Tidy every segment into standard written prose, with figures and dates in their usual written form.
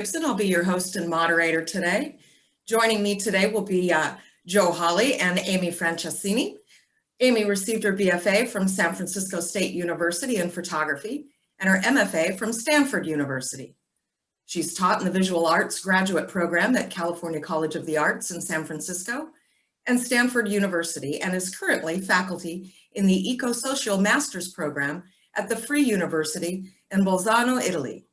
And I'll be your host and moderator today. Joining me today will be Joe Hawley and Amy Franceschini. Amy received her BFA from San Francisco State University in photography and her MFA from Stanford University. She's taught in the Visual Arts graduate program at California College of the Arts in San Francisco and Stanford University, and is currently faculty in the Eco-Social Master's program at the Free University in Bolzano, Italy.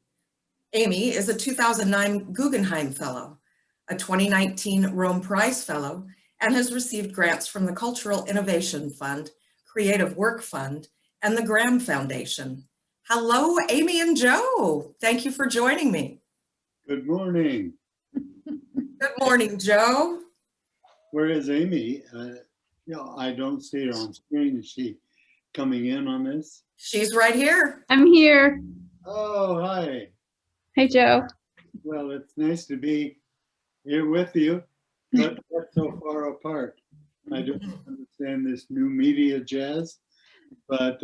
Amy is a 2009 Guggenheim Fellow, a 2019 Rome Prize Fellow, and has received grants from the Cultural Innovation Fund, Creative Work Fund, and the Graham Foundation. Hello, Amy and Joe. Thank you for joining me. Good morning. Good morning, Joe. Where is Amy? I don't see her on screen. Is she coming in on this? She's right here. I'm here. Oh, hi. Hey, Joe. Well, it's nice to be here with you, but we're so far apart. I don't understand this new media jazz, but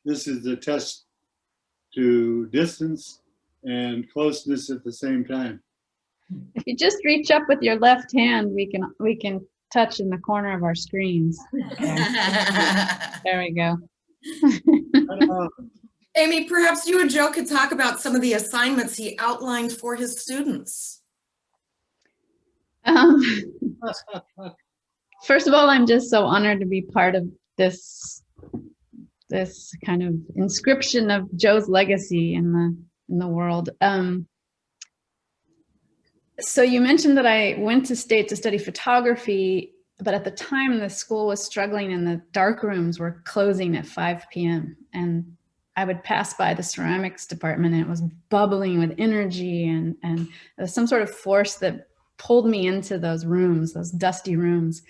this is a test to distance and closeness at the same time. If you just reach up with your left hand, we can touch in the corner of our screens. There we go. Amy, perhaps you and Joe could talk about some of the assignments he outlined for his students. First of all, I'm just so honored to be part of this kind of inscription of Joe's legacy in the world. So you mentioned that I went to State to study photography, but at the time the school was struggling and the dark rooms were closing at 5 p.m. and I would pass by the ceramics department and it was bubbling with energy and there was some sort of force that pulled me into those rooms, those dusty rooms.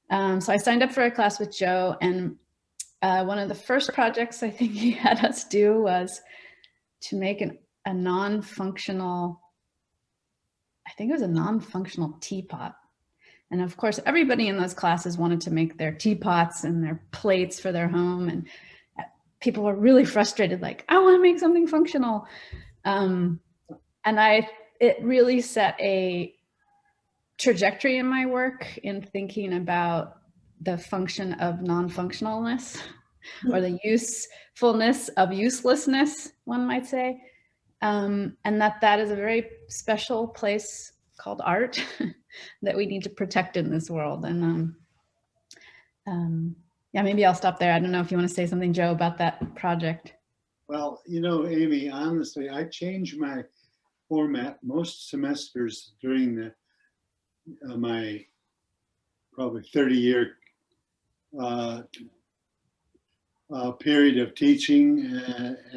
So I signed up for a class with Joe, and one of the first projects I think he had us do was to make a non-functional, I think it was a non-functional teapot. And of course, everybody in those classes wanted to make their teapots and their plates for their home, and people were really frustrated, like, I want to make something functional. And it really set a trajectory in my work in thinking about the function of non-functionalness, or the usefulness of uselessness, one might say. And that is a very special place called art that we need to protect in this world. And yeah, maybe I'll stop there. I don't know if you want to say something, Joe, about that project. Well, Amy, honestly, I change my format most semesters during my probably 30-year period of teaching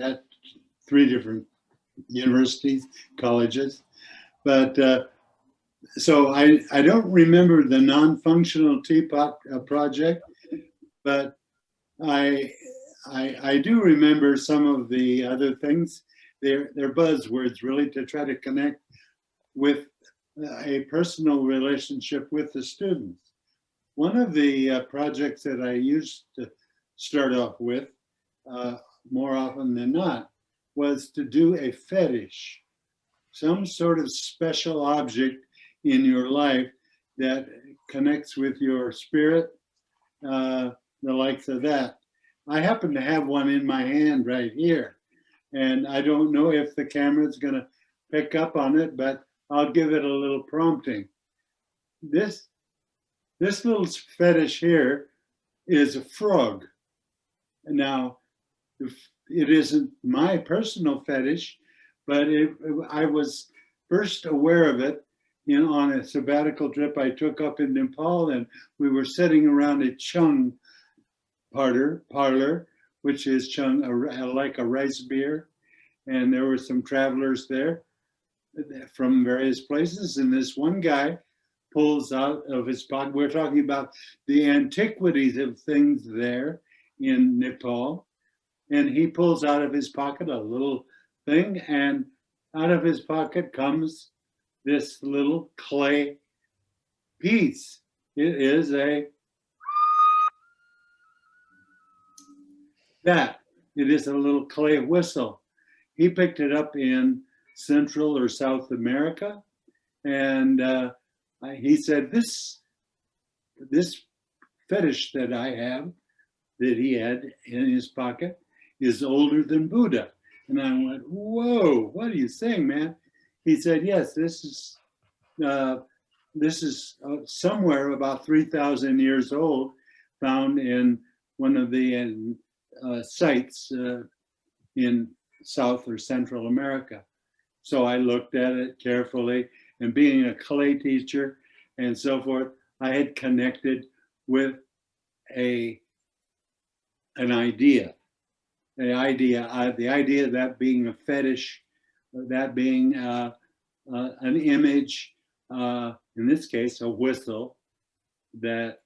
at 3 different universities, colleges. But so I don't remember the non-functional teapot project, but I do remember some of the other things. They're buzzwords, really, to try to connect with a personal relationship with the students. One of the projects that I used to start off with, more often than not, was to do a fetish, some sort of special object in your life that connects with your spirit, the likes of that. I happen to have one in my hand right here, and I don't know if the camera's gonna pick up on it, but I'll give it a little prompting. This little fetish here is a frog. Now, it isn't my personal fetish, but I was first aware of it on a sabbatical trip I took up in Nepal, and we were sitting around a chung parlor, which is chung, like a rice beer, and there were some travelers there from various places, and this one guy pulls out of his pocket. We're talking about the antiquities of things there in Nepal, and he pulls out of his pocket a little thing, and out of his pocket comes this little clay piece. It is it is a little clay whistle. He picked it up in Central or South America. And he said, this fetish that I have, that he had in his pocket, is older than Buddha. And I went, whoa, what are you saying, man? He said, yes, this is somewhere about 3,000 years old, found in one of the sites in South or Central America. So I looked at it carefully, and being a clay teacher and so forth, I had connected with an idea. The idea that being a fetish, that being an image, in this case, a whistle that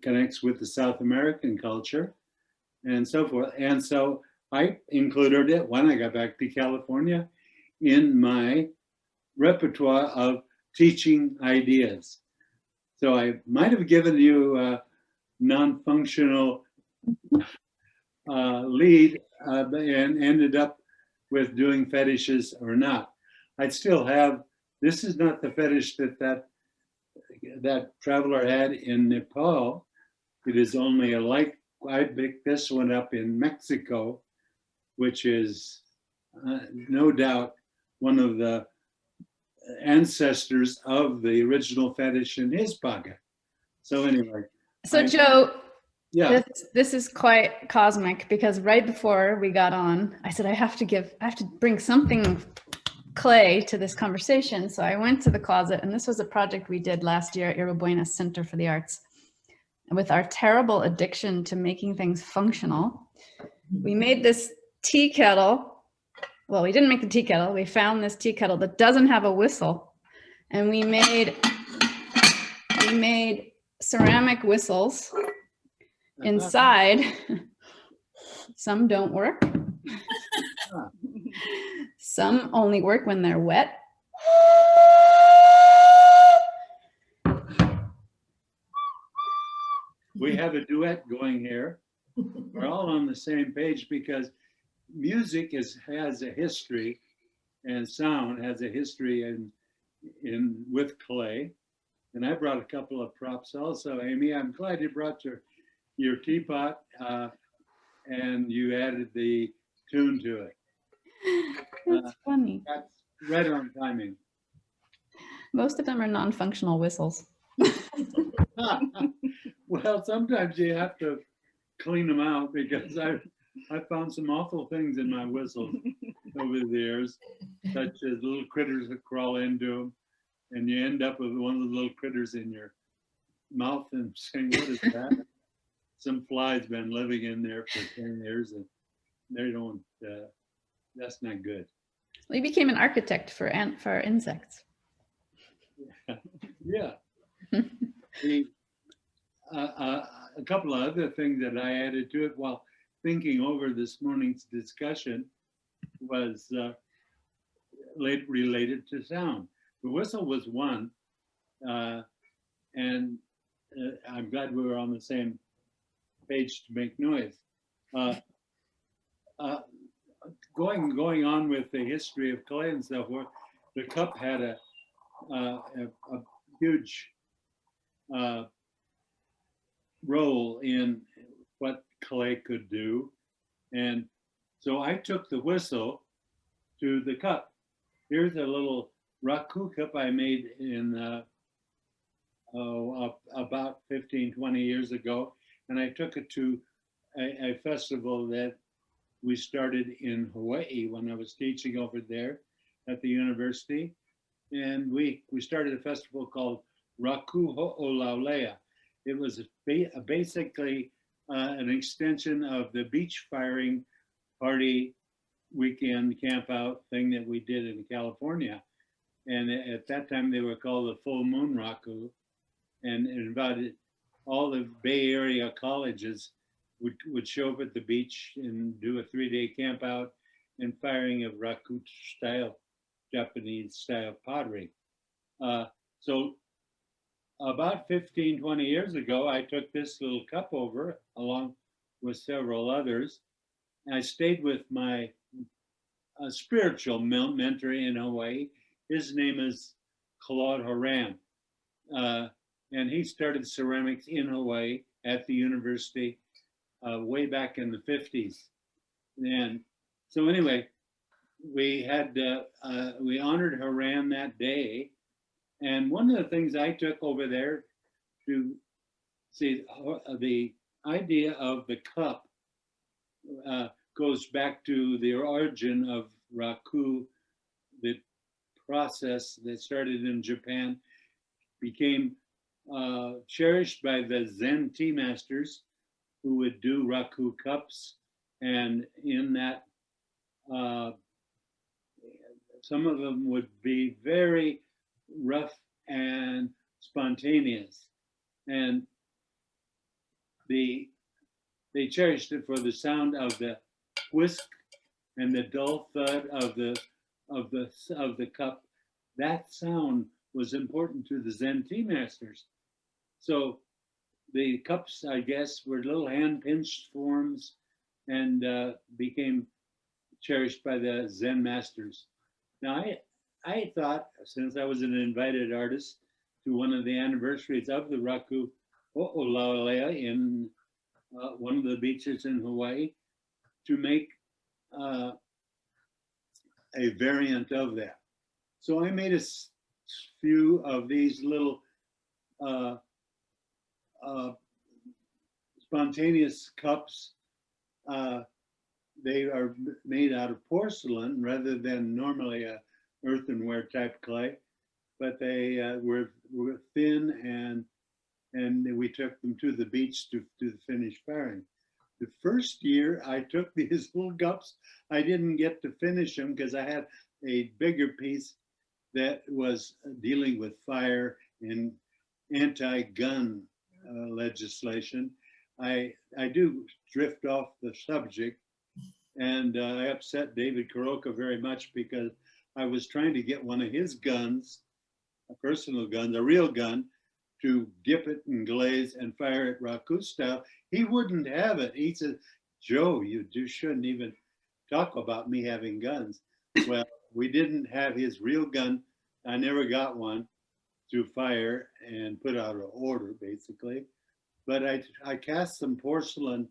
connects with the South American culture and so forth. And so I included it when I got back to California in my repertoire of teaching ideas. So I might have given you a non-functional lead and ended up with doing fetishes or not. I'd still have, this is not the fetish that traveler had in Nepal. It is only a like, I picked this one up in Mexico, which is no doubt one of the ancestors of the original fetish in his pocket. So anyway. So Joe, yeah, this is quite cosmic, because right before we got on, I said, I have to bring something clay to this conversation. So I went to the closet, and this was a project we did last year at Iribuena Center for the Arts. And with our terrible addiction to making things functional, we made this tea kettle. Well, we didn't make the tea kettle. We found this tea kettle that doesn't have a whistle. And we made ceramic whistles inside. Some don't work. Some only work when they're wet. we have a duet going here. We're all on the same page because music has a history, and sound has a history in with clay. And I brought a couple of props also, Amy. I'm glad you brought your teapot and you added the tune to it. That's funny. That's right on timing. Most of them are non-functional whistles. Well, sometimes you have to clean them out because I found some awful things in my whistles over the years, such as little critters that crawl into them, and you end up with one of the little critters in your mouth and saying, what is that? Some fly's been living in there for 10 years and they don't, that's not good. Well, you became an architect for insects. Yeah. A couple of other things that I added to it while thinking over this morning's discussion was related to sound. The whistle was one, and I'm glad we were on the same page to make noise. Going on with the history of clay and so forth, the cup had a huge role in what clay could do. And so I took the whistle to the cup. Here's a little raku cup I made in about 15, 20 years ago. And I took it to a festival that we started in Hawaii when I was teaching over there at the university. And we started a festival called Raku Ho'olaulea. It was basically an extension of the beach firing party weekend camp out thing that we did in California. And at that time they were called the Full Moon Raku, and it invited all the Bay Area colleges would show up at the beach and do a 3-day camp out and firing of Raku style, Japanese style pottery. So about 15, 20 years ago, I took this little cup over along with several others. And I stayed with my a spiritual mentor in Hawaii. His name is Claude Horan. And he started ceramics in Hawaii at the university way back in the 50s. And so anyway, we honored Haran that day. And one of the things I took over there to see, the idea of the cup goes back to the origin of raku. The process that started in Japan became cherished by the Zen tea masters who would do raku cups. And in that, some of them would be very rough and spontaneous. And they cherished it for the sound of the whisk and the dull thud of the cup. That sound was important to the Zen tea masters. So the cups, I guess, were little hand-pinched forms and became cherished by the Zen masters. Now, I thought, since I was an invited artist to one of the anniversaries of the Raku Ho'olaulea in one of the beaches in Hawaii, to make a variant of that. So I made a few of these little spontaneous cups. They are made out of porcelain rather than normally a earthenware type clay, but they were thin, and we took them to the beach to do the finished firing. The first year I took these little cups, I didn't get to finish them because I had a bigger piece that was dealing with fire and anti-gun legislation. I do drift off the subject, and I upset David Kuroka very much because I was trying to get one of his guns, a personal gun, a real gun, to dip it in glaze and fire it raku style. He wouldn't have it. He said, "Joe, you shouldn't even talk about me having guns." Well, we didn't have his real gun. I never got one to fire and put out an order, basically. But I cast some porcelain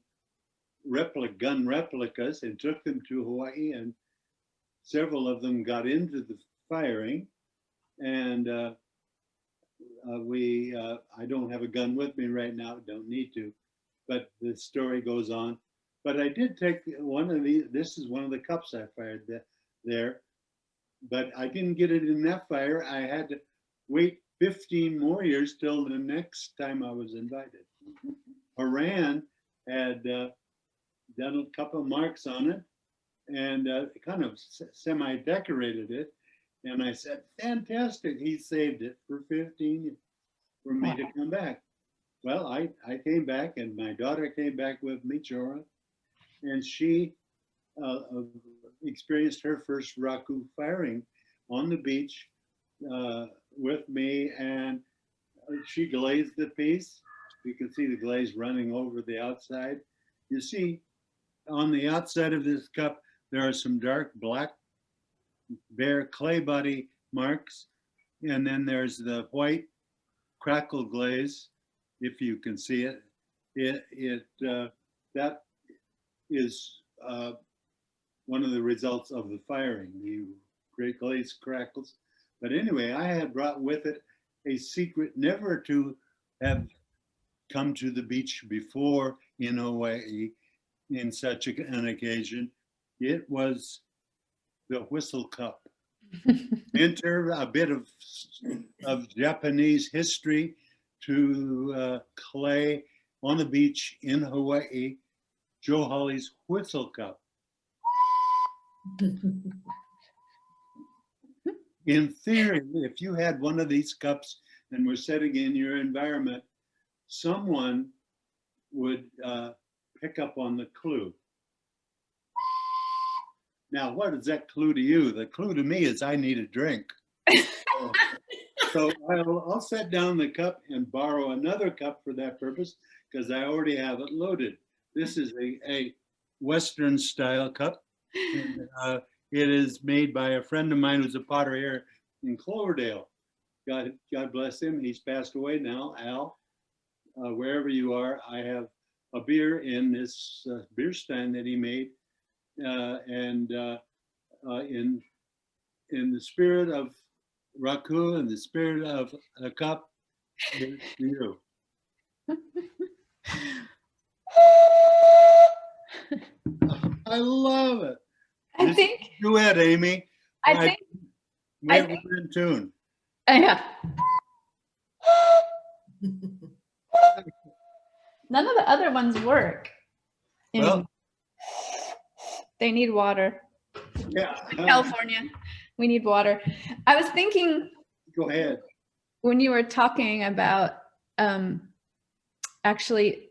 gun replicas and took them to Hawaii, and several of them got into the firing. And I don't have a gun with me right now, don't need to, but the story goes on. But I did take one of these, this is one of the cups I fired there, but I didn't get it in that fire. I had to wait 15 more years till the next time I was invited. Haran had done a couple of marks on it and kind of semi-decorated it. And I said, fantastic, he saved it for 15 years for me to come back. Well, I came back, and my daughter came back with me, Chora, and she experienced her first raku firing on the beach with me, and she glazed the piece. You can see the glaze running over the outside. You see, on the outside of this cup, there are some dark black bare clay body marks, and then there's the white crackle glaze, if you can see it. That is one of the results of the firing, the great glaze crackles. But anyway, I had brought with it a secret never to have come to the beach before in Hawaii in such an occasion. It was the whistle cup. Enter a bit of Japanese history to clay on the beach in Hawaii, Joe Hawley's whistle cup. In theory, if you had one of these cups and were sitting in your environment, someone would pick up on the clue. Now, what is that clue to you? The clue to me is I need a drink. So I'll set down the cup and borrow another cup for that purpose because I already have it loaded. This is a Western style cup. And, It is made by a friend of mine who's a potter here in Cloverdale. God bless him. He's passed away now. Al, wherever you are, I have a beer in this beer stand that he made, and in the spirit of Raku and the spirit of a cup, here's to you. I love it. I think, Duet, Amy. I think, We're in tune. yeah. None of the other ones work. Well, They need water. yeah. California, we need water. I was thinking, Go ahead. when you were talking about, actually,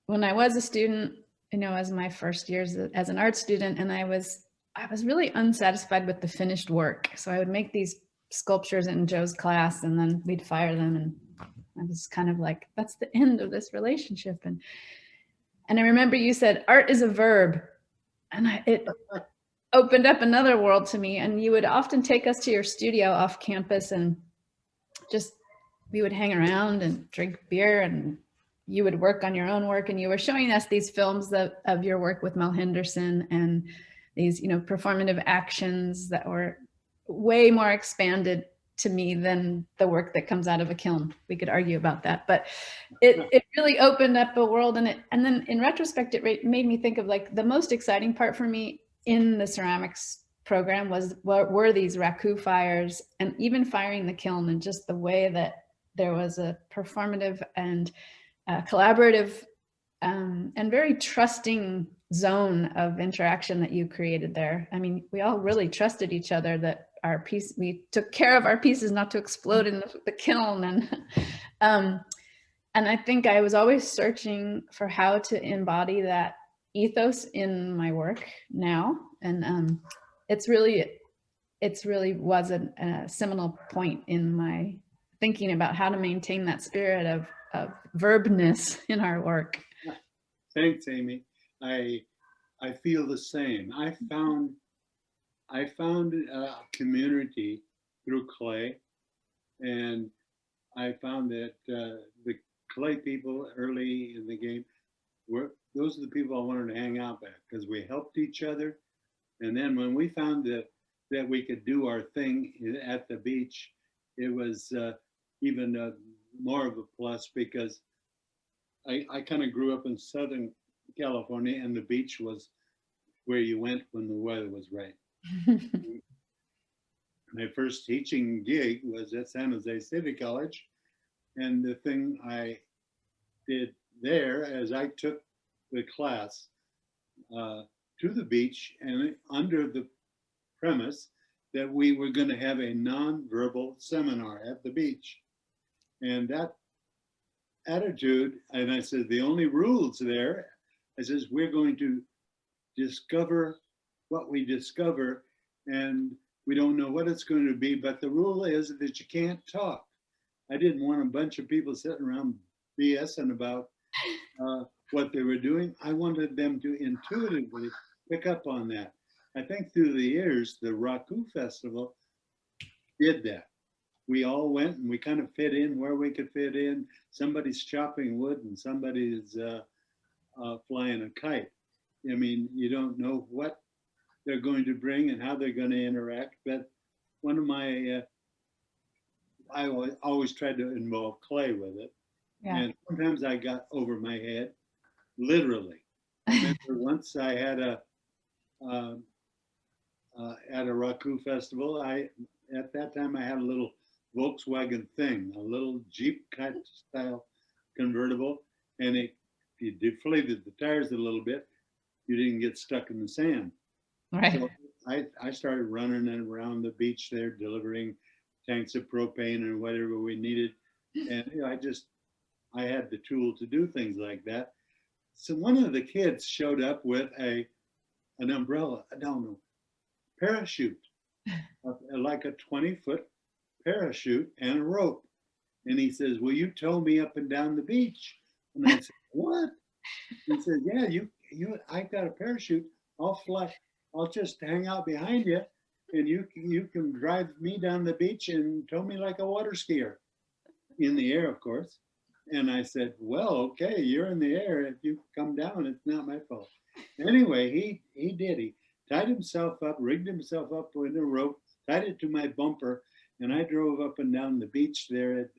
when I was a student, as my first years as an art student, and I was really unsatisfied with the finished work. So I would make these sculptures in Joe's class, and then we'd fire them, and I was kind of like, that's the end of this relationship. And I remember you said, art is a verb, and it opened up another world to me. And you would often take us to your studio off campus, and we would hang around and drink beer, and you would work on your own work. And you were showing us these films of your work with Mel Henderson, and these, performative actions that were way more expanded to me than the work that comes out of a kiln. We could argue about that, but it really opened up a world. And then in retrospect, it made me think of, like, the most exciting part for me in the ceramics program were these raku fires, and even firing the kiln, and just the way that there was a performative and collaborative and very trusting zone of interaction that you created there. I mean, we all really trusted each other, that we took care of our pieces not to explode in the kiln. And I think I was always searching for how to embody that ethos in my work now. And it's really was a seminal point in my thinking about how to maintain that spirit of verbness in our work. Thanks, Amy. I feel the same. I found a community through clay, and I found that the clay people early in the game those are the people I wanted to hang out with, because we helped each other. And then when we found that we could do our thing at the beach, it was even more of a plus, because I kind of grew up in Southern California, and the beach was where you went when the weather was right. My first teaching gig was at San Jose City College, and the thing I did there, as I took the class to the beach, and under the premise that we were going to have a non-verbal seminar at the beach. And that attitude, and I said, the only rules there, I says, we're going to discover what we discover, and we don't know what it's going to be, but the rule is that you can't talk. I didn't want a bunch of people sitting around BSing about what they were doing. I wanted them to intuitively pick up on that. I think through the years, the Raku Festival did that. We all went and we kind of fit in where we could fit in. Somebody's chopping wood and somebody's flying a kite. I mean, you don't know what they're going to bring and how they're going to interact. But one of my, I always tried to involve clay with it. Yeah. And sometimes I got over my head, literally. I remember once I had at a Raku festival, at that time I had a little Volkswagen thing, a little Jeep kind of style convertible, and if you deflated the tires a little bit, you didn't get stuck in the sand. Right. So I started running around the beach there, delivering tanks of propane and whatever we needed, and I had the tool to do things like that. So one of the kids showed up with an umbrella, parachute, like a 20-foot parachute and a rope. And he says, "Will you tow me up and down the beach?" And I said, "What?" He said, "Yeah, I got a parachute. I'll fly." I'll just hang out behind you, and you can drive me down the beach and tow me like a water skier, in the air, of course. And I said, well, okay, you're in the air. If you come down, it's not my fault. Anyway, he did. He tied himself up, rigged himself up with a rope, tied it to my bumper, and I drove up and down the beach there at,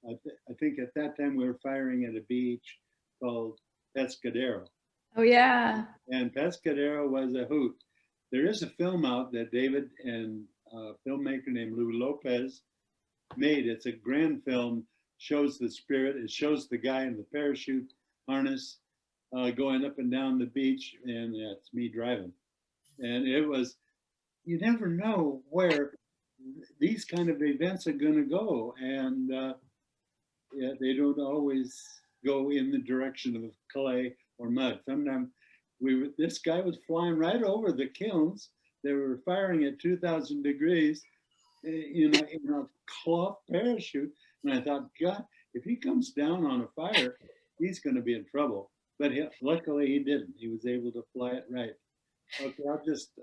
I think at that time we were firing at a beach called Pescadero. Oh, yeah. And Pescadero was a hoot. There is a film out that David and a filmmaker named Lou Lopez made. It's a grand film, shows the spirit. It shows the guy in the parachute harness going up and down the beach, and it's me driving. And it was, you never know where these kind of events are going to go. And yeah, they don't always go in the direction of clay or mud. Sometimes this guy was flying right over the kilns. They were firing at 2,000 degrees in a cloth parachute. And I thought, God, if he comes down on a fire, he's going to be in trouble. But luckily he didn't. He was able to fly it right. Okay,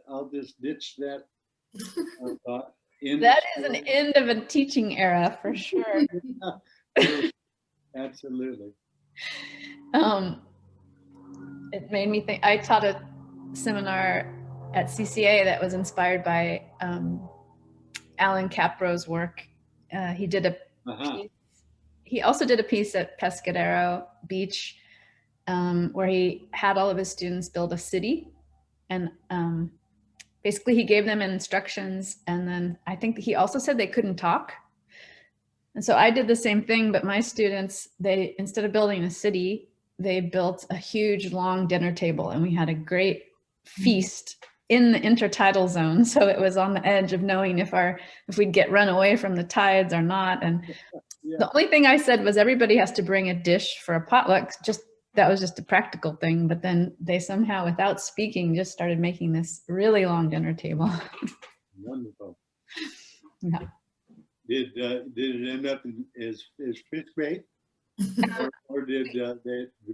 I'll just ditch that thought. That is an end of a teaching era for sure. Absolutely. It made me think. I taught a seminar at CCA that was inspired by Alan Capro's work. He did a piece, he also did a piece at Pescadero Beach where he had all of his students build a city, and basically he gave them instructions, and then I think he also said they couldn't talk. And so I did the same thing, but my students, they, instead of building a city, they built a huge long dinner table, and we had a great feast in the intertidal zone. So it was on the edge of knowing if we'd get run away from the tides or not. And yeah. The only thing I said was everybody has to bring a dish for a potluck. That was just a practical thing. But then they somehow, without speaking, just started making this really long dinner table. Wonderful. Yeah. Did it end up as fish bait, or did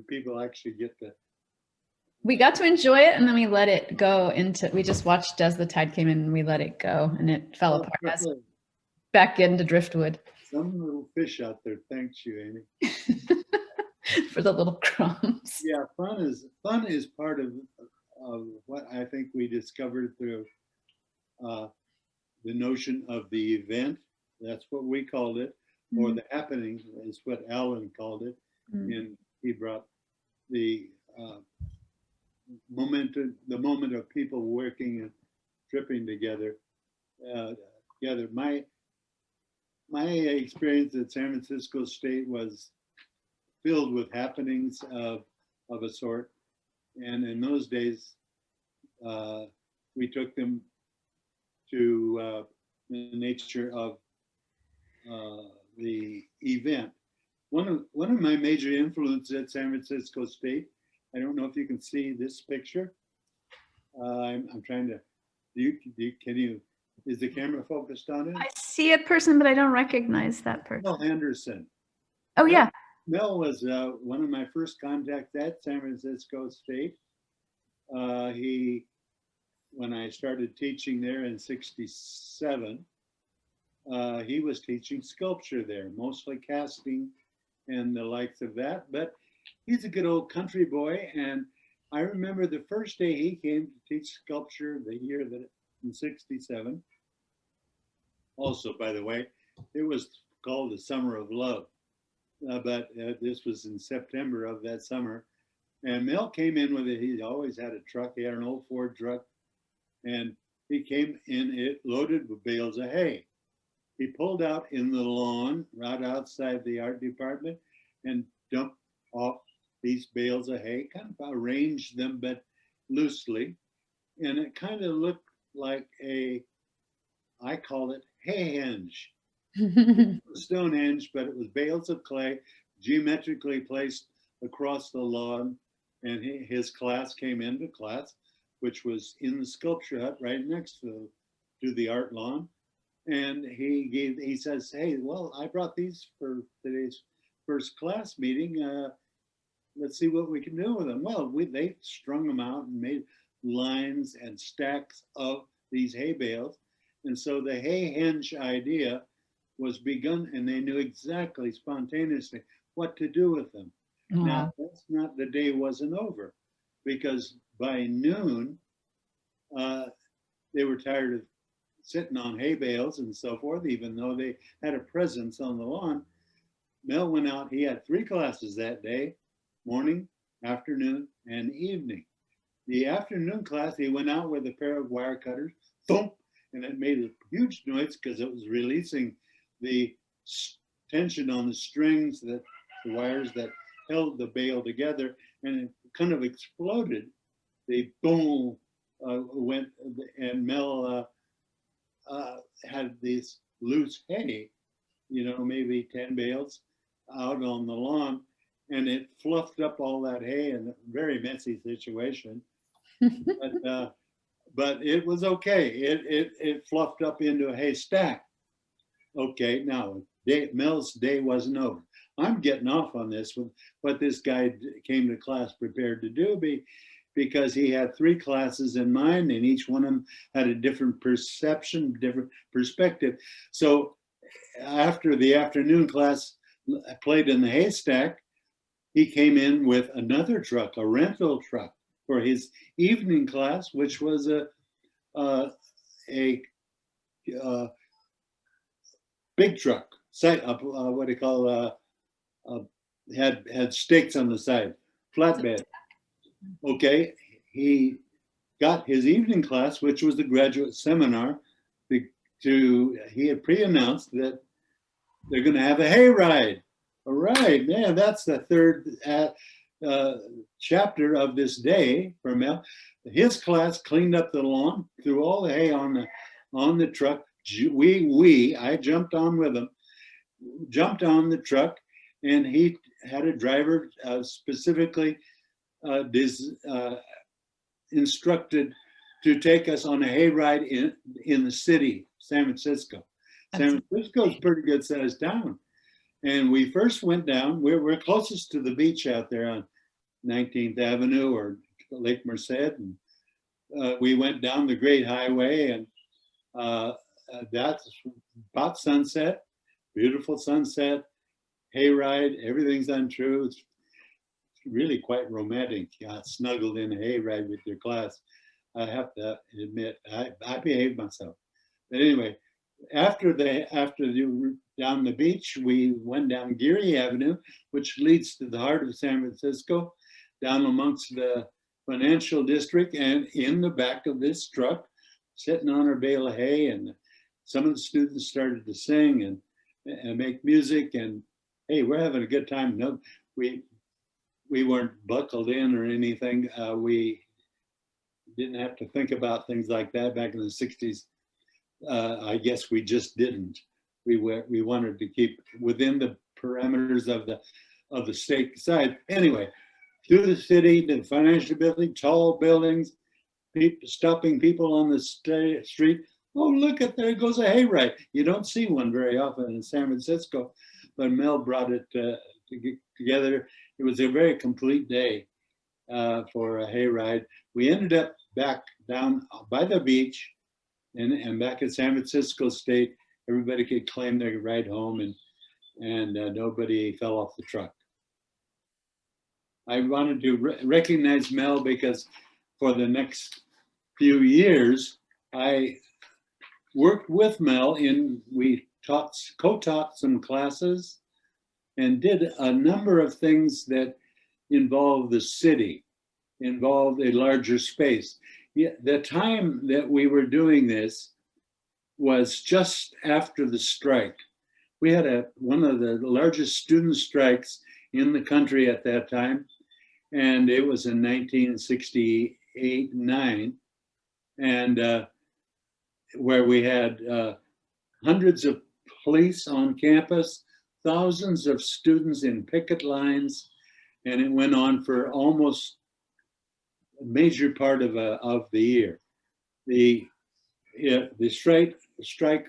people actually get the? We got to enjoy it, and then we let it go we just watched as the tide came in, and we let it go, and it fell apart back into driftwood. Some little fish out there thanks you, Amy. For the little crumbs. Yeah, fun is part of what I think we discovered through the notion of the event. That's what we called it, or the happening is what Alan called it, and he brought the moment of people working and tripping together. My experience at San Francisco State was filled with happenings of a sort, and in those days, we took them to the nature of the event. One of my major influences at San Francisco State, I don't know if you can see this picture. I'm trying to, is the camera focused on it? I see a person, but I don't recognize that person. Mel Henderson. Oh, yeah. Mel was one of my first contacts at San Francisco State. When I started teaching there in '67, he was teaching sculpture there, mostly casting and the likes of that. But he's a good old country boy. And I remember the first day he came to teach sculpture, the year that in '67. Also, by the way, it was called the Summer of Love. But this was in September of that summer. And Mel came in with it. He always had a truck. He had an old Ford truck. And he came in it loaded with bales of hay. He pulled out in the lawn right outside the art department and dumped off these bales of hay, kind of arranged them, but loosely. And it kind of looked like I call it hayhenge. Stonehenge, but it was bales of clay geometrically placed across the lawn. And his class came into class, which was in the sculpture hut right next to the art lawn. And he says, hey, well, I brought these for today's first class meeting. Let's see what we can do with them. Well, they strung them out and made lines and stacks of these hay bales. And so the hay henge idea was begun, and they knew exactly spontaneously what to do with them. Now, that's not, the day wasn't over, because by noon, they were tired of sitting on hay bales and so forth, even though they had a presence on the lawn. Mel went out, he had 3 classes that day, morning, afternoon, and evening. The afternoon class, he went out with a pair of wire cutters, thump, and it made a huge noise because it was releasing the tension on the strings, that the wires that held the bale together, and it kind of exploded. The boom went, and Mel had these loose hay, you know, maybe 10 bales out on the lawn, and it fluffed up all that hay in a very messy situation. But it was okay. It fluffed up into a haystack. Okay, now Mel's day wasn't over. I'm getting off on this with what this guy came to class prepared to do, because he had 3 classes in mind, and each one of them had a different perception, different perspective. So after the afternoon class played in the haystack, he came in with another truck, a rental truck, for his evening class, which was a big truck, what do you call, had stakes on the side, flatbed. Okay, he got his evening class, which was the graduate seminar. He had pre-announced that they're going to have a hayride. All right, man, that's the 3rd chapter of this day for Mel. His class cleaned up the lawn, threw all the hay on the truck. I jumped on with him, jumped on the truck, and he had a driver specifically instructed to take us on a hayride in the city, San Francisco. San Francisco is a pretty good sized town. And we first went down, we're closest to the beach out there on 19th Avenue or Lake Merced. And we went down the Great Highway, and that's about sunset, beautiful sunset, hayride, everything's untrue. It's really quite romantic. Snuggled in a hayride with your class. I have to admit, I behaved myself. But anyway, after down the beach, we went down Geary Avenue, which leads to the heart of San Francisco, down amongst the financial district, and in the back of this truck, sitting on our bale of hay, and some of the students started to sing and make music, and hey, we're having a good time. No, we weren't buckled in or anything. We didn't have to think about things like that back in the 60s. I guess we just didn't. We wanted to keep within the parameters of the state side. Anyway, through the city, the financial building, tall buildings, stopping people on the street. Oh, look at, there goes a hayride. You don't see one very often in San Francisco, but Mel brought it together. It was a very complete day for a hayride. We ended up back down by the beach and back in San Francisco State. Everybody could claim their ride home, and nobody fell off the truck. I wanted to recognize Mel because for the next few years, I worked with Mel we co-taught some classes and did a number of things that involved the city, involved a larger space. The time that we were doing this was just after the strike. We had one of the largest student strikes in the country at that time, and it was in 1968-9, and where we had hundreds of police on campus, thousands of students in picket lines, and it went on for almost a major part of the year. The strike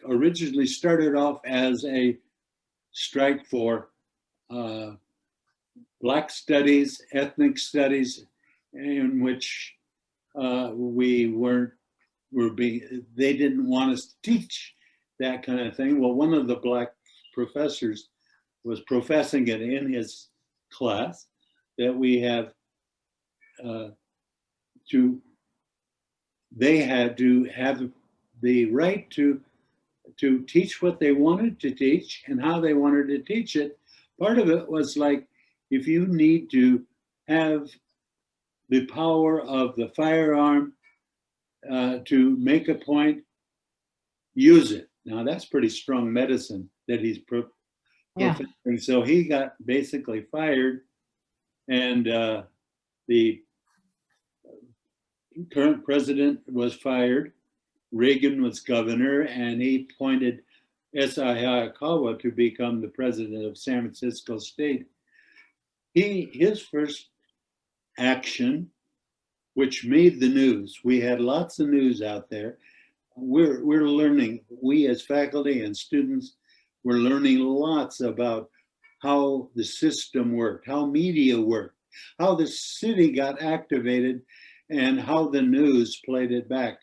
originally started off as a strike for Black studies, ethnic studies, in which they didn't want us to teach that kind of thing. Well, one of the black professors was professing it in his class that we have they had to have the right to teach what they wanted to teach and how they wanted to teach it. Part of it was like, if you need to have the power of the firearm to make a point, use it. Now that's pretty strong medicine that he's professing. So he got basically fired, and the current president was fired. Reagan was governor, and he appointed S.I. Hayakawa to become the president of San Francisco State. His first action, which made the news, we had lots of news out there. We're learning, we as faculty and students, we're learning lots about how the system worked, how media worked, how the city got activated, and how the news played it back.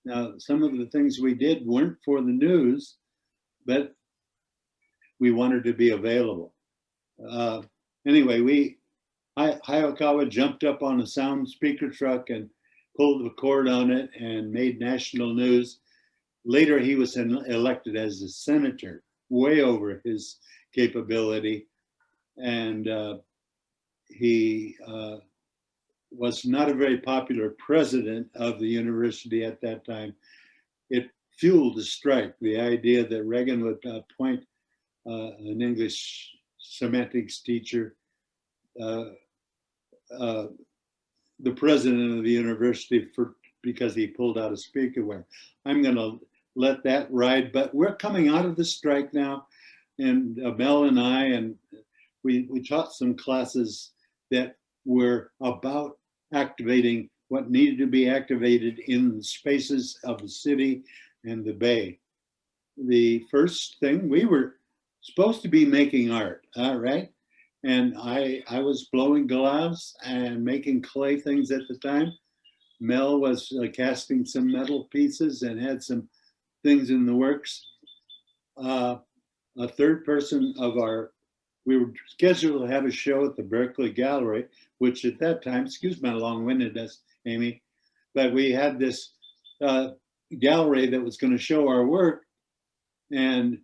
Now, some of the things we did weren't for the news, but we wanted to be available. Anyway, Hayakawa jumped up on a sound speaker truck and pulled the cord on it and made national news. Later, he was elected as a senator, way over his capability. And he was not a very popular president of the university at that time. It fueled the strike, the idea that Reagan would appoint an English semantics teacher, the president of the university, because he pulled out a speakerware. I'm going to let that ride, but we're coming out of the strike now, and Mel and I, and we taught some classes that were about activating what needed to be activated in the spaces of the city and the Bay. The first thing, we were supposed to be making art, right? And I was blowing glass and making clay things at the time. Mel was casting some metal pieces and had some things in the works. A third person we were scheduled to have a show at the Berkeley Gallery, which at that time, excuse my long-windedness, Amy, but we had this gallery that was going to show our work, and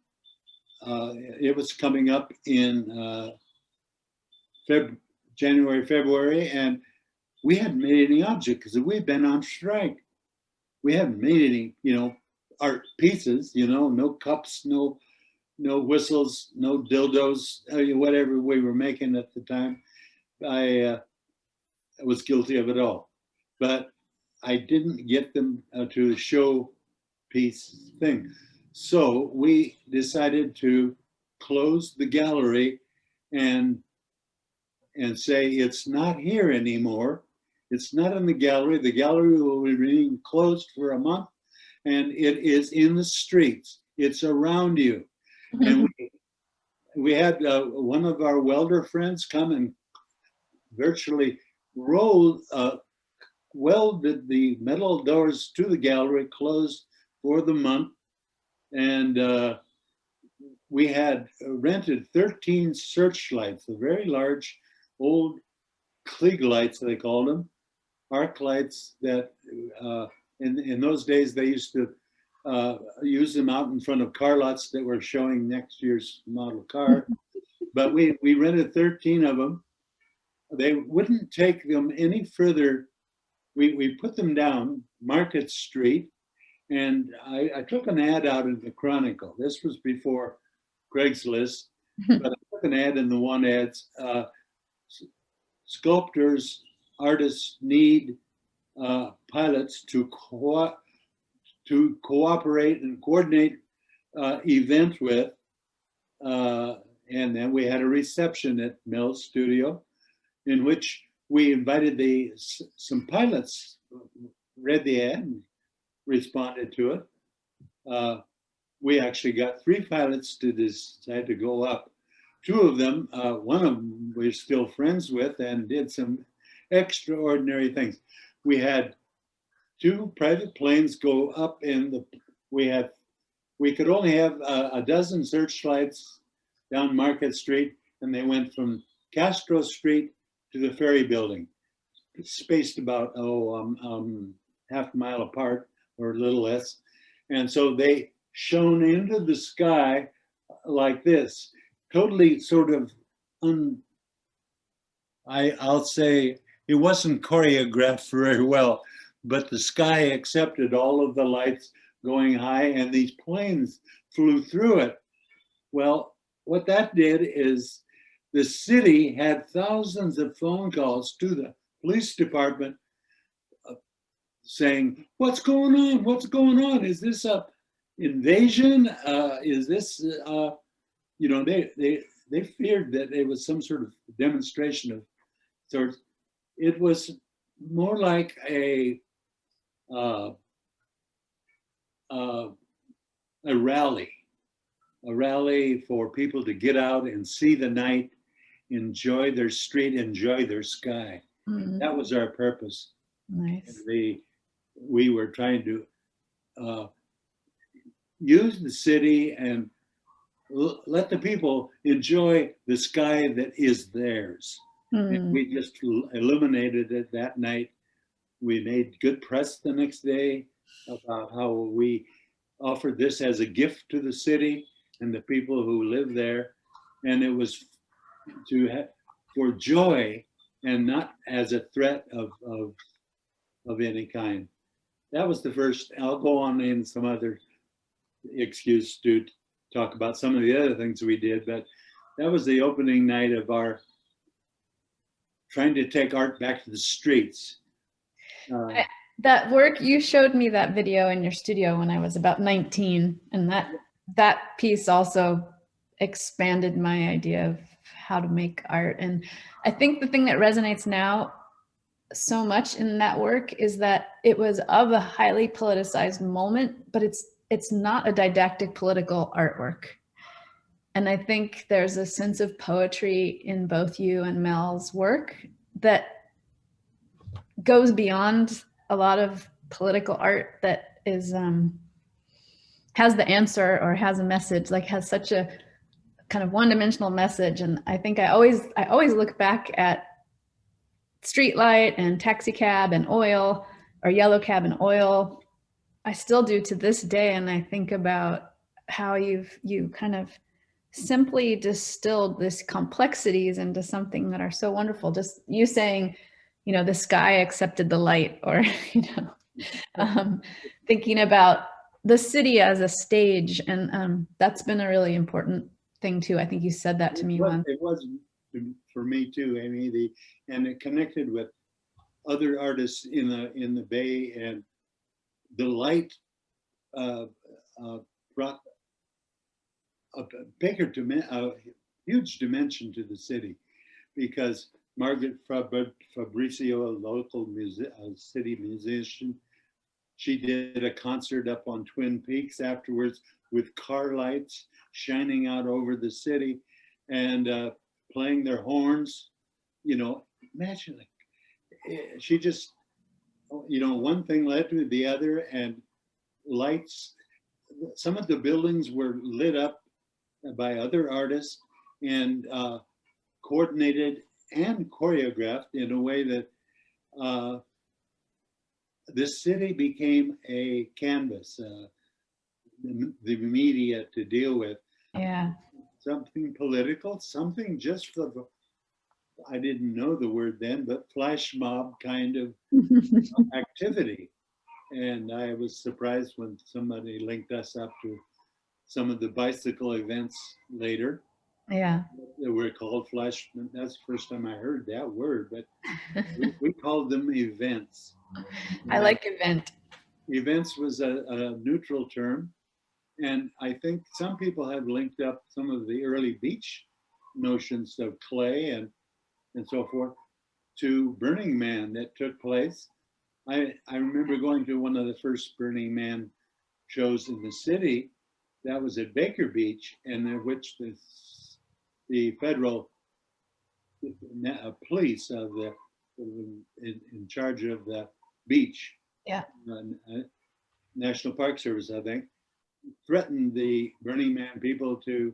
it was coming up in January, February, and we hadn't made any object because we'd been on strike. We hadn't made any, art pieces, no cups, no whistles, no dildos, whatever we were making at the time. I was guilty of it all, but I didn't get them to show piece thing. So we decided to close the gallery and say, it's not here anymore. It's not in the gallery. The gallery will remain closed for a month, and it is in the streets. It's around you. And we had one of our welder friends come and virtually welded the metal doors to the gallery, closed for the month. And we had rented 13 searchlights, the very large old Klieg lights, they called them, arc lights that in those days they used to use them out in front of car lots that were showing next year's model car. But we rented 13 of them. They wouldn't take them any further. We put them down Market Street, and I took an ad out in the Chronicle. This was before Craigslist, but I took an ad in the one ads. Sculptors, artists need pilots to cooperate and coordinate event with. And then we had a reception at Mel's studio in which we invited some pilots, read the ad and responded to it. We actually got 3 pilots to decide to go up. 2 of them, one of them we're still friends with and did some extraordinary things. We had 2 private planes go up we could only have a dozen searchlights down Market Street, and they went from Castro Street to the Ferry Building, spaced about half a mile apart or a little less. And so they shone into the sky like this, totally sort of I'll say it wasn't choreographed very well, but the sky accepted all of the lights going high, and these planes flew through it. Well, what that did is the city had thousands of phone calls to the police department saying, "What's going on? What's going on? Is this a invasion? Is this you know, they feared that it was some sort of demonstration of sorts. It was more like a rally for people to get out and see the night, enjoy their street, enjoy their sky. That was our purpose. Nice. We were trying to use the city and let the people enjoy the sky that is theirs. And we just illuminated it that night. We made good press the next day about how we offered this as a gift to the city and the people who live there. And it was for joy and not as a threat of any kind. That was the first. I'll go on in some other excuse to talk about some of the other things we did, but that was the opening night of our trying to take art back to the streets. That work, you showed me that video in your studio when I was about 19, and that piece also expanded my idea of how to make art. And I think the thing that resonates now so much in that work is that it was of a highly politicized moment, but it's not a didactic political artwork. And I think there's a sense of poetry in both you and Mel's work that goes beyond a lot of political art that is has the answer or has a message, like has such a kind of one-dimensional message. And I think I always look back at Streetlight and Taxi Cab and Oil, or Yellow Cab and Oil. I still do to this day, and I think about how you kind of simply distilled these complexities into something that are so wonderful. Just you saying, you know, the sky accepted the light, or thinking about the city as a stage, and that's been a really important thing too. I think you said that to me once. It was for me too, Amy. And it connected with other artists in the Bay, and the light brought a huge dimension to the city, because Margaret Fabricio, a local city musician, she did a concert up on Twin Peaks afterwards with car lights shining out over the city and playing their horns. You know, imagine it. She just, you know, one thing led to the other, and lights. Some of the buildings were lit up by other artists and coordinated and choreographed in a way that this city became a canvas, the media to deal with. Yeah. Something political, something just for the, I didn't know the word then, but flash mob kind of activity. And I was surprised when somebody linked us up to some of the bicycle events later. Yeah. They were called flash. That's the first time I heard that word, but we called them events. I like event. Events was a neutral term. And I think some people have linked up some of the early beach notions of clay and so forth to Burning Man that took place. I remember going to one of the first Burning Man shows in the city. That was at Baker Beach, and in which the federal police of in charge of the beach Yeah. National Park Service, I think, threatened the Burning Man people to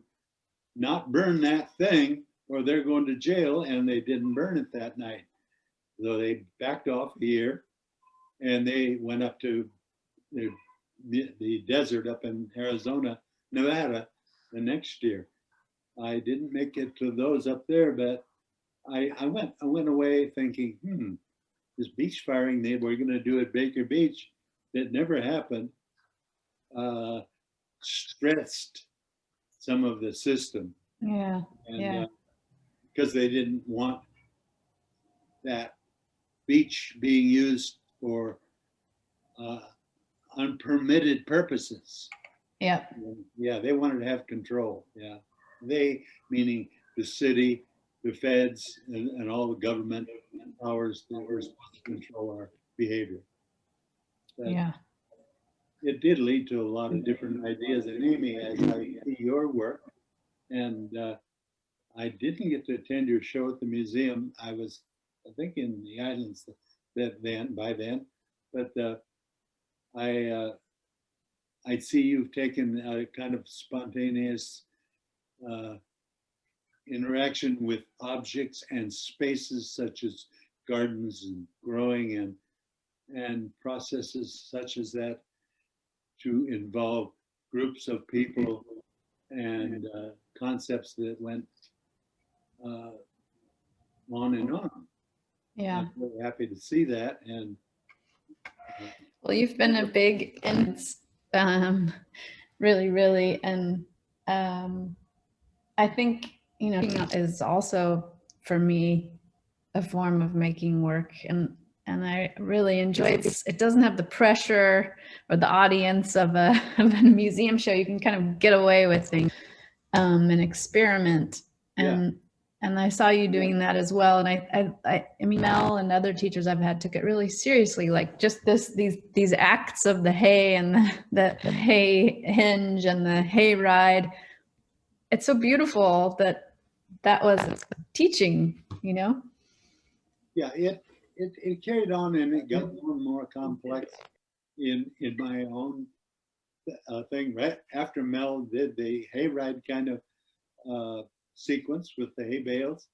not burn that thing or they're going to jail, and they didn't burn it that night. So they backed off a year and they went up to the desert up in Arizona, Nevada the next year. I didn't make it to those up there, but I went away thinking, this beach firing they were going to do at Baker Beach that never happened, stressed some of the system. Yeah. And Yeah. because they didn't want that beach being used for unpermitted purposes. Yeah. Yeah, they wanted to have control. Yeah, they meaning the city, the feds, and all the government powers that were supposed to control our behavior. But Yeah. it did lead to a lot of different ideas. And Amy, as I see your work, and I didn't get to attend your show at the museum. I was, I think, in the islands by then, but I see you've taken a kind of spontaneous interaction with objects and spaces such as gardens and growing and processes such as that to involve groups of people and concepts that went on and on. Yeah. I'm really happy to see that. And Well, you've been a big influence, really, really, and I think, you know, is also for me a form of making work, and I really enjoy it. It doesn't have the pressure or the audience of a museum show. You can kind of get away with things and experiment. And I saw you doing that as well. And I mean, Mel and other teachers I've had took it really seriously, like just these acts of the hay and the hay hinge and the hay ride. It's so beautiful that was teaching, you know? Yeah, it carried on and it got more and more complex in my own thing. Right after Mel did the hayride kind of sequence with the hay bales,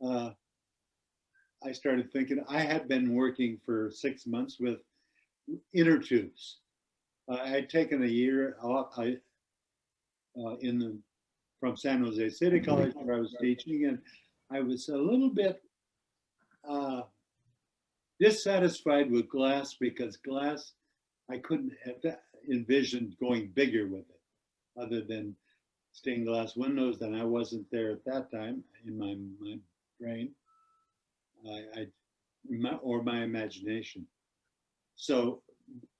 I started thinking I had been working for 6 months with inner tubes. I had taken a year off from San Jose City College where I was teaching, and I was a little bit dissatisfied with glass because glass, I couldn't have envisioned going bigger with it other than stained glass windows, and I wasn't there at that time in my brain or my imagination. So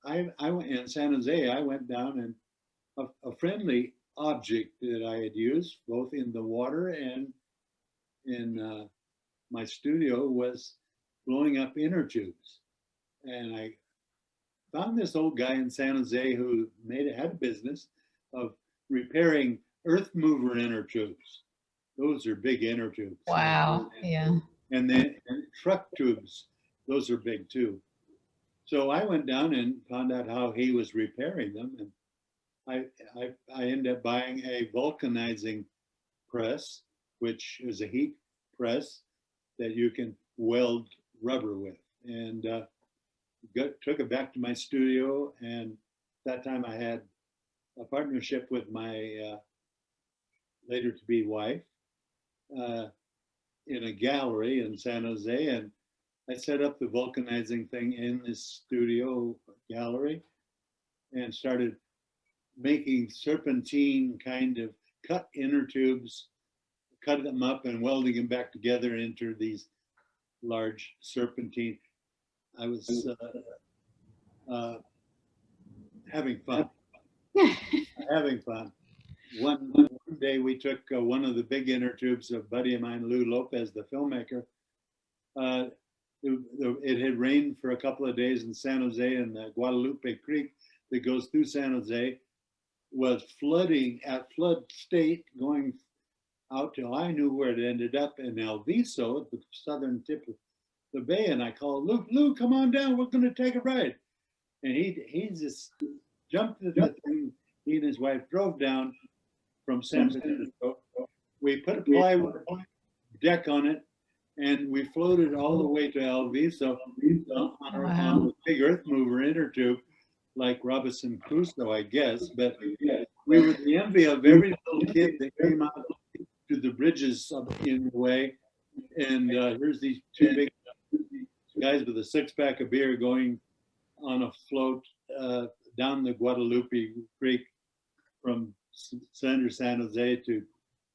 I went in San Jose, I went down, and a friendly object that I had used both in the water and in my studio was blowing up inner tubes. And I found this old guy in San Jose who had a business of repairing earth mover inner tubes. Those are big inner tubes. Wow. Yeah. And then truck tubes, those are big too. So I went down and found out how he was repairing them, and I ended up buying a vulcanizing press, which is a heat press that you can weld rubber with, and took it back to my studio. And that time I had a partnership with my later to be wife in a gallery in San Jose, and I set up the vulcanizing thing in this studio gallery and started making serpentine kind of cut inner tubes, cut them up and welding them back together into these large serpentine. I was having fun. Having fun. One day we took one of the big inner tubes, a buddy of mine, Lou Lopez, the filmmaker. It had rained for a couple of days in San Jose, and the Guadalupe Creek that goes through San Jose was flooding at flood state, going out till I knew where it ended up in El Viso, at the southern tip of the bay. And I called Lou, come on down, we're going to take a ride. And he just jumped at the thing. He and his wife drove down from San Francisco. We put a plywood deck on it, and we floated all the way to El Viso on a big earth mover inner tube, like Robinson Crusoe, I guess. But we were the envy of every little kid that came out to the bridges in the way. And here's these two big guys with a six-pack of beer going on a float down the Guadalupe Creek from San Jose to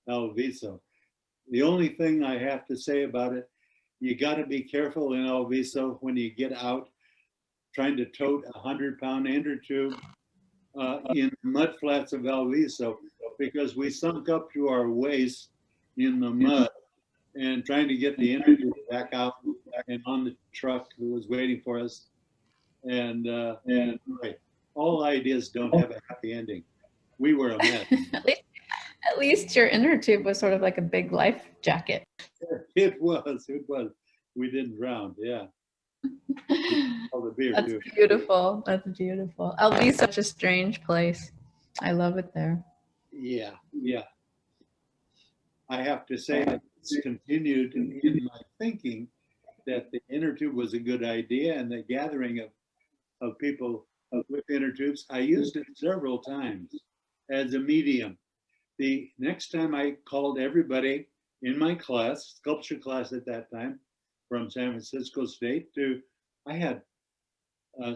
El Viso. The only thing I have to say about it, you got to be careful in El Viso when you get out trying to tote a 100-pound inner tube in mud flats of El Viso, because we sunk up to our waist in the mud and trying to get the inner tube back out and on the truck that was waiting for us. And right, all ideas don't have a happy ending. We were a mess. At least your inner tube was sort of like a big life jacket. It was. We didn't drown, yeah. All the beer, That's too. beautiful. That's beautiful. LV is such a strange place. I love it there. Yeah. I have to say that it's continued in my thinking that the inner tube was a good idea, and the gathering of people with inner tubes. I used it several times as a medium. The next time I called everybody in my class, sculpture class at that time, from San Francisco State I had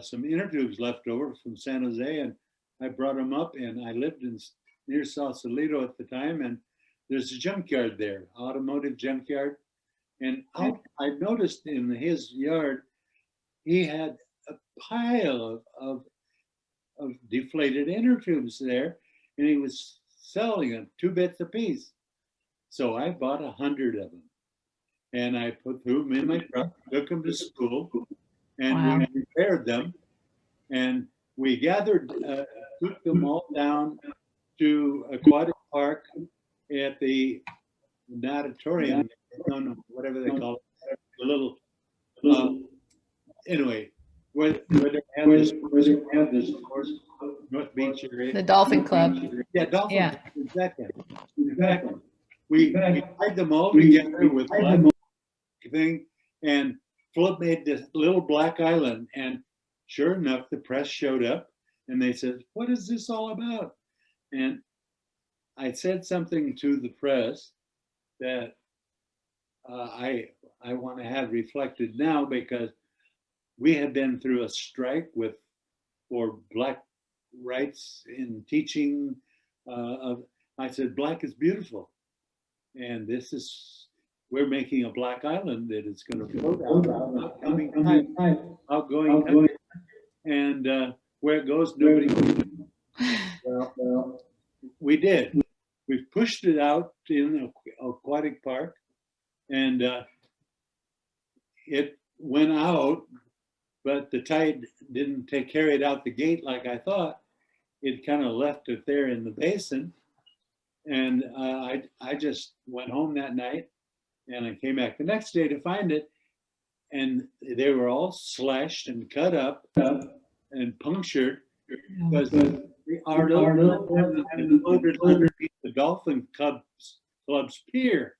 some inner tubes left over from San Jose, and I brought them up, and I lived near Sausalito at the time, and there's a junkyard there, automotive junkyard. And I noticed in his yard, he had a pile of deflated inner tubes there, and he was selling them 2 bits a piece. So I bought 100 of them, and I threw them in my truck, took them to school, and we repaired them. And we gathered, took them all down to Aquatic Park at the natatorium, whatever they call it, the little, anyway, where they have this course, North Beach area. The Dolphin Club. Yeah, Dolphin. Yeah. Exactly. We tied them all together with black thing, and Philip made this little black island. And sure enough, the press showed up, and they said, "What is this all about?" And I said something to the press that I want to have reflected now, because we had been through a strike for black rights in teaching. I said, black is beautiful, and we're making a black island that is going to float out, outgoing time, and where it goes, nobody knows. Well, we did. We've pushed it out in Aquatic Park, and it went out, but the tide didn't carry it out the gate like I thought. It kind of left it there in the basin. And I just went home that night, and I came back the next day to find it, and they were all slashed and cut up and punctured, because our little floated underneath the Dolphin Club's pier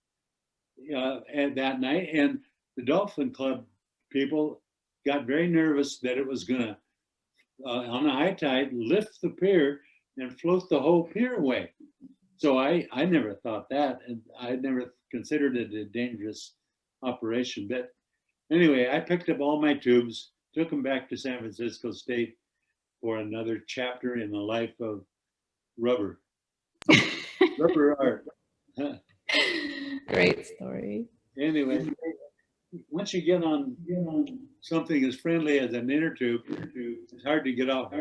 and that night, and the Dolphin Club people got very nervous that it was going to, on a high tide, lift the pier and float the whole pier away. So I never thought that, and I never considered it a dangerous operation. But anyway, I picked up all my tubes, took them back to San Francisco State for another chapter in the life of rubber. Rubber art. Great story. Anyway, once you get on something as friendly as an inner tube, it's hard to get off.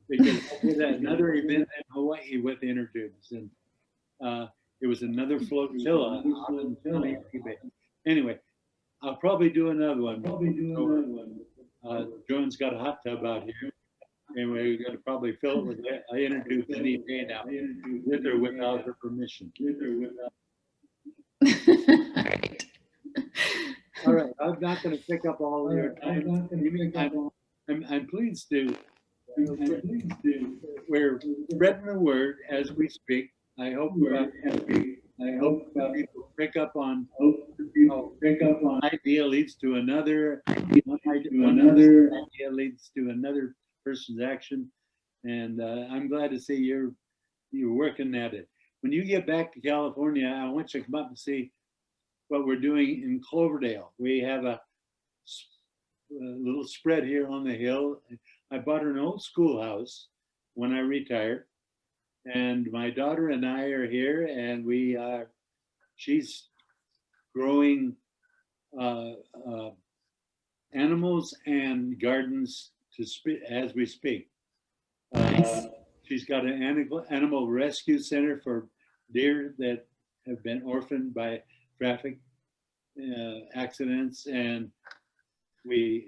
Because I did another event in Hawaii with inner tubes, and it was another flotilla. Anyway, I'll probably do another one. Joan's got a hot tub out here, and we're going to probably fill it with inner tubes any day now, with or without her permission. All right. All right, I'm not going to pick up all of your time. I'm pleased to. We're spreading the word as we speak. I hope people pick up on one idea leads to another. One idea leads to another person's action, and I'm glad to see you're working at it. When you get back to California, I want you to come up and see what we're doing in Cloverdale. We have a little spread here on the hill. I bought an old schoolhouse when I retired, and my daughter and I are here, and she's growing animals and gardens as we speak. Nice. She's got an animal rescue center for deer that have been orphaned by traffic accidents, and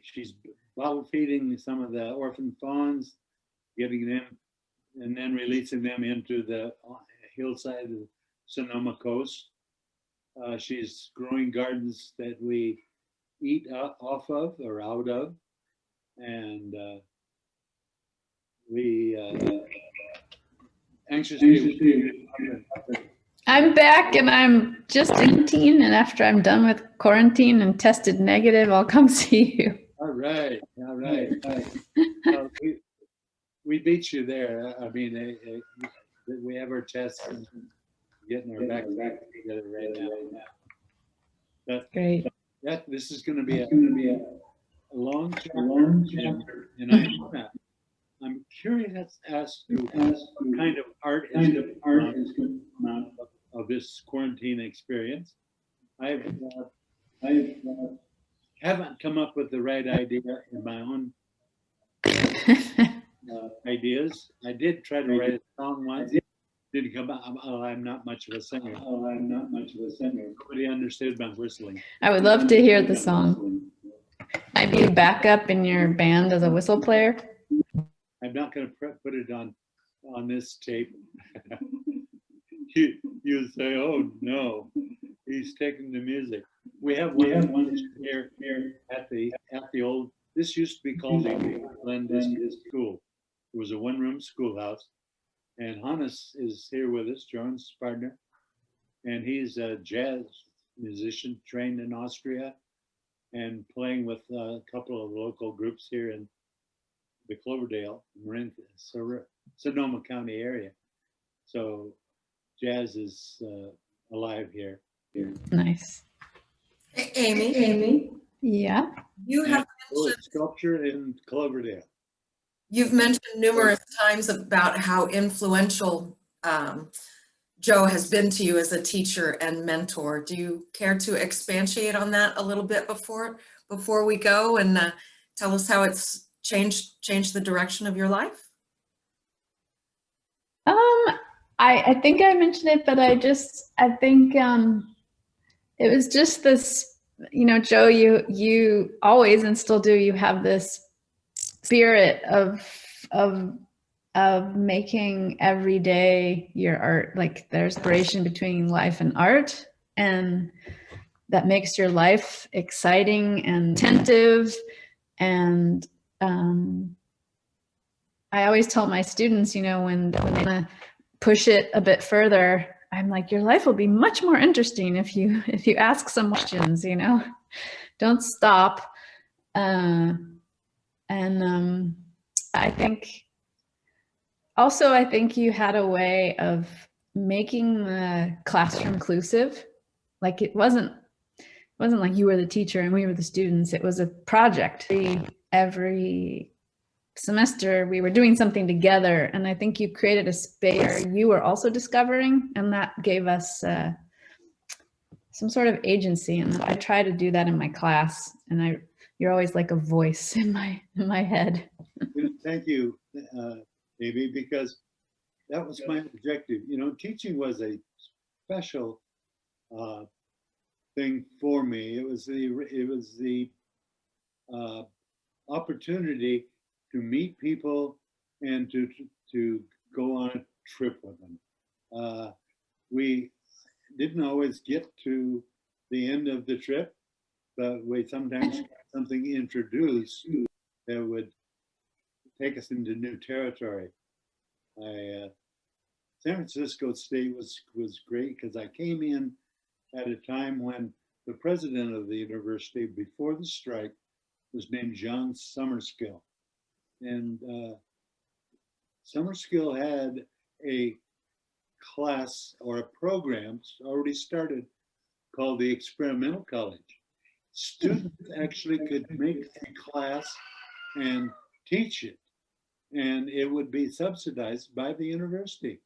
she's bottle feeding some of the orphan fawns, getting them, and then releasing them into the hillside of Sonoma Coast. She's growing gardens that we eat off of or out of, and we anxiously. I'm back and I'm just in quarantine, and after I'm done with quarantine and tested negative, I'll come see you. All right. We beat you there. I mean, we have our tests and getting our back together right now. But Great. this is going to be a long chapter, and I'm curious as to what kind of art is going to come out of this quarantine experience. I haven't come up with the right idea in my own ideas. I did try to write a song once. Didn't come out. I'm not much of a singer. Nobody understood my whistling. I would love to hear the song. I'd be backup in your band as a whistle player. I'm not going to put it on this tape. You say, "Oh no, he's taking the music." We have one here at the old. This used to be called the Glen School. It was a one-room schoolhouse, and Hannes is here with us, John's partner, and he's a jazz musician trained in Austria, and playing with a couple of local groups here in the Cloverdale, Marin, Sonoma County area. So jazz is alive here. Nice. Amy, Yeah. you have mentioned, sculpture in Cloverdale. you've mentioned numerous times about how influential Joe has been to you as a teacher and mentor. Do you care to expatiate on that a little bit before we go and tell us how it's changed the direction of your life? I think I mentioned it, but I think it was just this, Joe, you always, and still do, you have this spirit of making every day your art, like there's separation between life and art, and that makes your life exciting and attentive. And I always tell my students, when they want to push it a bit further, I'm like, your life will be much more interesting if you ask some questions, don't stop. I think you had a way of making the classroom inclusive. Like it wasn't like you were the teacher and we were the students. It was a project. Every semester we were doing something together, and I think you created a space where you were also discovering, and that gave us some sort of agency. And I try to do that in my class, and you're always like a voice in my head. Thank you, Amy, because that was my objective. Teaching was a special thing for me. It was the opportunity to meet people and to go on a trip with them. We didn't always get to the end of the trip, but we sometimes got something introduced that would take us into new territory. San Francisco State was great because I came in at a time when the president of the university before the strike was named John Summerskill. And Summerskill had a class or a program already started called the Experimental College. Students actually could make a class and teach it, and it would be subsidized by the university.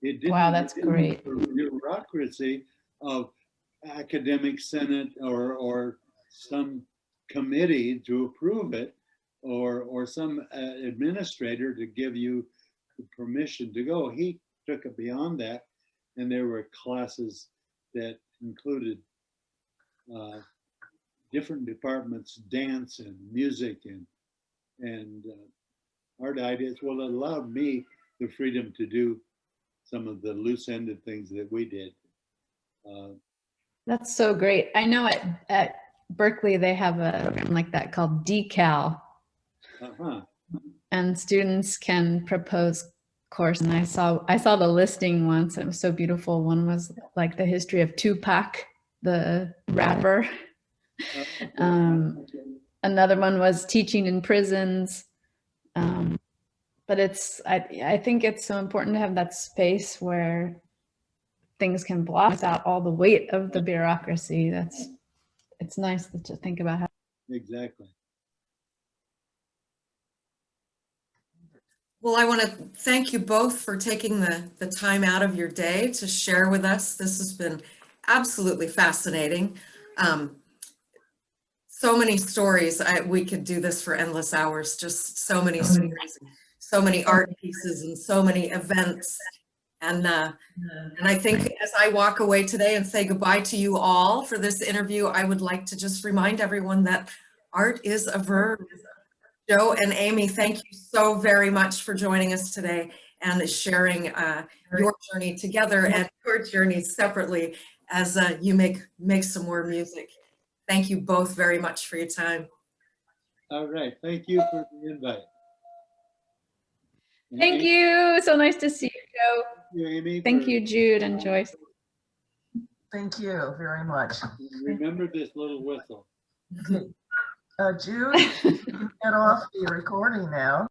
It didn't, Wow, that's great. The bureaucracy of academic senate or some committee to approve it, or some administrator to give you the permission to go. He took it beyond that, and there were classes that included different departments, dance and music and art ideas. Well, it allowed me the freedom to do some of the loose-ended things that we did. That's so great. I know at Berkeley they have a program like that called Decal, and students can propose course. And I saw the listing once. It was so beautiful. One was like the history of Tupac, the rapper. Another one was teaching in prisons. But I think it's so important to have that space where things can block without all the weight of the bureaucracy. It's nice to think about how. Exactly. Well, I want to thank you both for taking the time out of your day to share with us. This has been absolutely fascinating. So many stories. We could do this for endless hours, just so many stories, so many art pieces and so many events. And I think as I walk away today and say goodbye to you all for this interview, I would like to just remind everyone that art is a verb. Joe and Amy, thank you so very much for joining us today and sharing your journey together and your journeys separately as you make some more music. Thank you both very much for your time. All right. Thank you for the invite. Thank you. So nice to see you, Joe. Thank you, Amy. Thank you, Jude and Joyce. Thank you very much. Remember this little whistle. Jude, you can get off the recording now.